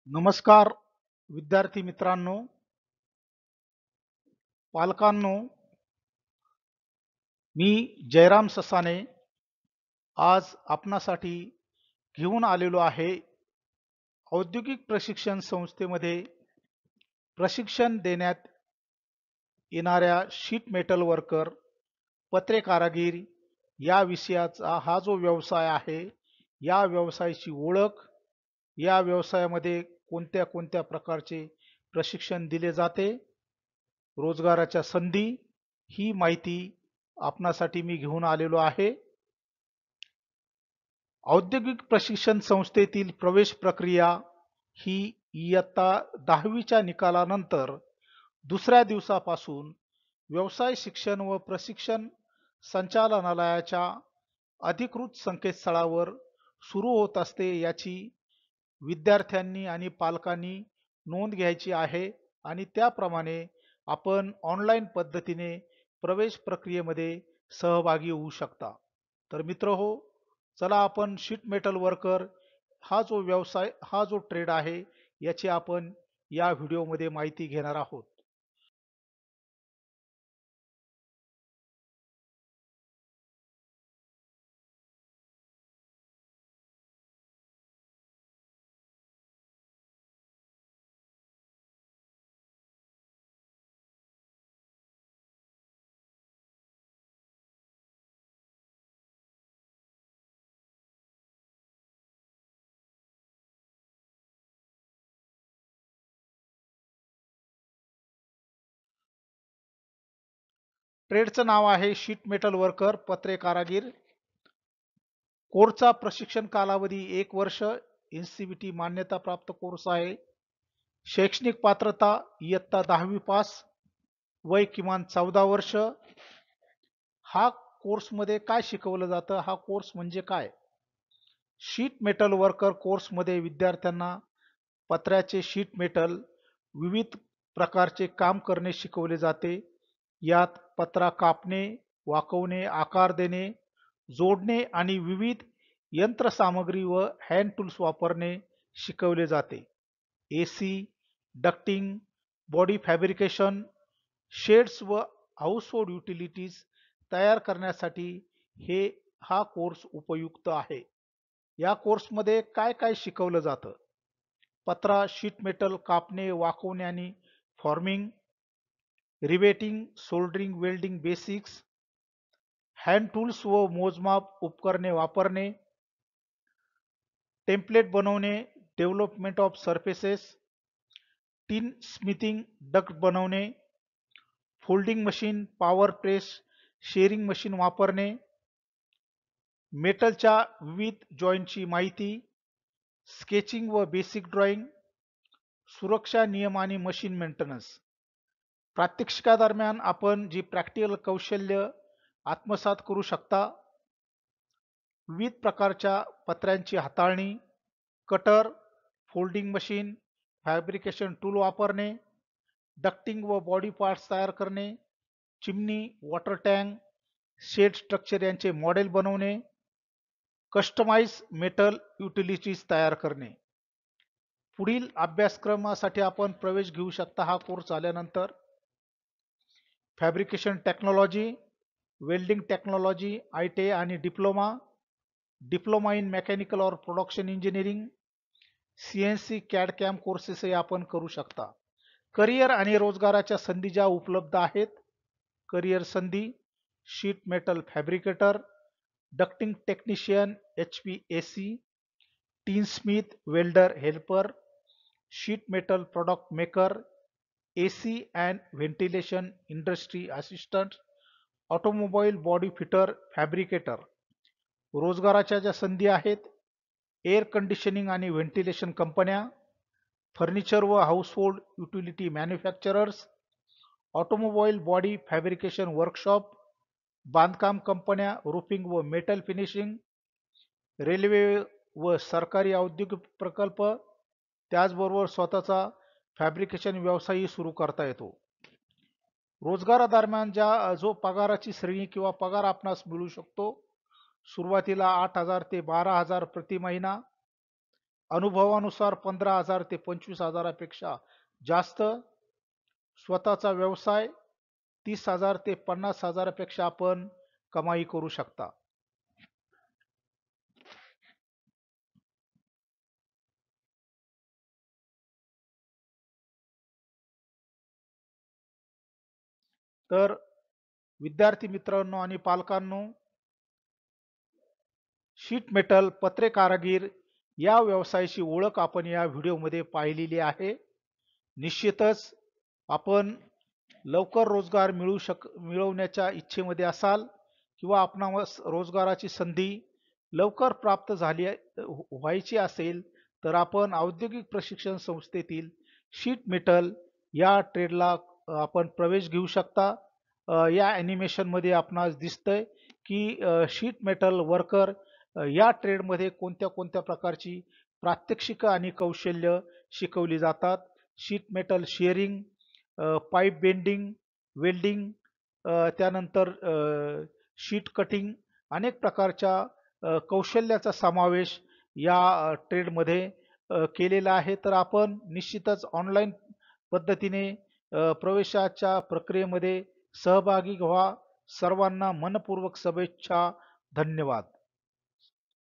नमस्कार विद्यार्थी मित्रांनो, पालकांनो, मी जयराम ससाने आज आपणासाठी घेऊन आलेलो आहे. औद्योगिक प्रशिक्षण संस्थेमध्ये प्रशिक्षण देण्यात येणाऱ्या शीट मेटल वर्कर, पत्रे कारागीर या विषयाचा हा जो व्यवसाय आहे, या व्यवसायाची ओळख, या व्यवसायामध्ये कोणत्या कोणत्या प्रकारचे प्रशिक्षण दिले जाते, रोजगाराच्या संधी, ही माहिती आपणासाठी मी घेऊन आलेलो आहे. औद्योगिक प्रशिक्षण संस्थेतील प्रवेश प्रक्रिया ही इयत्ता 10वीच्या निकालानंतर दुसऱ्या दिवसापासून व्यवसाय शिक्षण व प्रशिक्षण संचालनालयाच्या अधिकृत संकेतस्थळावर सुरू होत असते. याची विद्यार्थ्यांनी आणि पालकांनी नोंद घ्यायची आहे आणि त्याप्रमाणे आपण ऑनलाईन पद्धतीने प्रवेश प्रक्रियेमध्ये सहभागी होऊ शकता. तर मित्रहो, चला आपण शीट मेटल वर्कर हा जो व्यवसाय, हा जो ट्रेड आहे, याची आपण या व्हिडिओमध्ये माहिती घेणार आहोत. ट्रेडचं नाव आहे शीट मेटल वर्कर, पत्रे कारागीर. कोर्सचा प्रशिक्षण कालावधी 1 वर्ष, NCVT मान्यता प्राप्त कोर्स आहे. शैक्षणिक पात्रता इयत्ता 10वी पास, वय किमान 14 वर्ष. हा कोर्समध्ये काय शिकवलं जातं, हा कोर्स म्हणजे काय? शीट मेटल वर्कर कोर्समध्ये विद्यार्थ्यांना पत्र्याचे शीट मेटल विविध प्रकारचे काम करणे शिकवले जाते. यात पत्रा कापणे, वाकवणे, आकार देणे, जोडणे आणि विविध यंत्रसामग्री व हँड टूल्स वापरणे शिकवले जाते. AC, ducting, body fabrication, shades व हाऊसहोल्ड युटिलिटीज तयार करण्यासाठी हा कोर्स उपयुक्त आहे. या कोर्समध्ये काय काय शिकवलं जातं? पत्रा शीट मेटल कापणे, वाकवणे आणि forming, riveting, soldering, welding basics, hand tools व मोजमाप उपकरणे वापरणे, टेम्पलेट बनवणे, development of surfaces, tin smithing, duct बनवणे, folding machine, power press, shearing machine वापरणे, मेटलच्या विविध जॉईंटची माहिती, स्केचिंग व बेसिक ड्रॉइंग, सुरक्षा नियम आणि मशीन मेंटेनन्स. प्रात्यक्षिकादरम्यान आपण जी प्रॅक्टिकल कौशल्य आत्मसात करू शकता, विविध प्रकारच्या पत्र्यांची हाताळणी, cutter, folding machine, fabrication tool वापरणे, डक्टिंग व बॉडी पार्ट्स तयार करणे, chimney, water tank, shed structure यांचे मॉडेल बनवणे, कस्टमाइज मेटल युटिलिटीज तयार करणे. पुढील अभ्यासक्रमासाठी आपण प्रवेश घेऊ शकता हा कोर्स झाल्यानंतर. Fabrication technology, welding technology, ITI आणि डिप्लोमा, डिप्लोमा इन मेकॅनिकल और production engineering, CNC CAD CAM कोर्सेसही आपण करू शकता. करिअर आणि रोजगाराच्या संधी ज्या उपलब्ध आहेत, करिअर संधी: sheet metal fabricator, ducting technician HVAC, tin Smith, welder helper, sheet metal product maker, AC and ventilation industry assistant, automobile body fitter, fabricator. रोजगाराच्या ज्या संधी आहेत, एअर कंडिशनिंग आणि व्हेंटिलेशन कंपन्या, फर्निचर व household utility manufacturers, automobile body fabrication workshop, बांधकाम कंपन्या, roofing व मेटल फिनिशिंग, रेल्वे व सरकारी औद्योगिक प्रकल्प, त्याचबरोबर स्वतःचा फॅब्रिकेशन व्यवसायही सुरू करता येतो. रोजगारादरम्यान जो पगाराची श्रेणी किंवा पगार आपणास मिळू शकतो, सुरुवातीला 8,000 ते 12,000 प्रति महिना, अनुभवानुसार 15,000 ते 25,000पेक्षा जास्त. स्वतःचा व्यवसाय 30,000 ते 50,000पेक्षा आपण कमाई करू शकता. तर विद्यार्थी मित्रांनो आणि पालकांनो, शीट मेटल पत्रे कारागीर या व्यवसायाची ओळख आपण या व्हिडिओमध्ये पाहिलेली आहे. निश्चितच आपण लवकर रोजगार मिळवण्याच्या इच्छेमध्ये असाल किंवा आपणास रोजगाराची संधी लवकर प्राप्त व्हायची असेल तर आपण औद्योगिक प्रशिक्षण संस्थेतील शीट मेटल या ट्रेडला आपण प्रवेश घेऊ शकता. या ॲनिमेशन मध्ये आपणास दिसतंय की शीट मेटल वर्कर या ट्रेडमध्ये कोणत्या कोणत्या प्रकारची प्रात्यक्षिकं आणि कौशल्य शिकवली जातात. Sheet metal shearing, pipe bending, welding, त्यानंतर शीट कटिंग, अनेक प्रकारच्या कौशल्याचा समावेश या ट्रेडमध्ये केलेला आहे. तर आपण निश्चितच ऑनलाईन पद्धतीने प्रवेशाच्या प्रक्रियेमध्ये सहभागी व्हा. सर्वांना मनपूर्वक शुभेच्छा. धन्यवाद.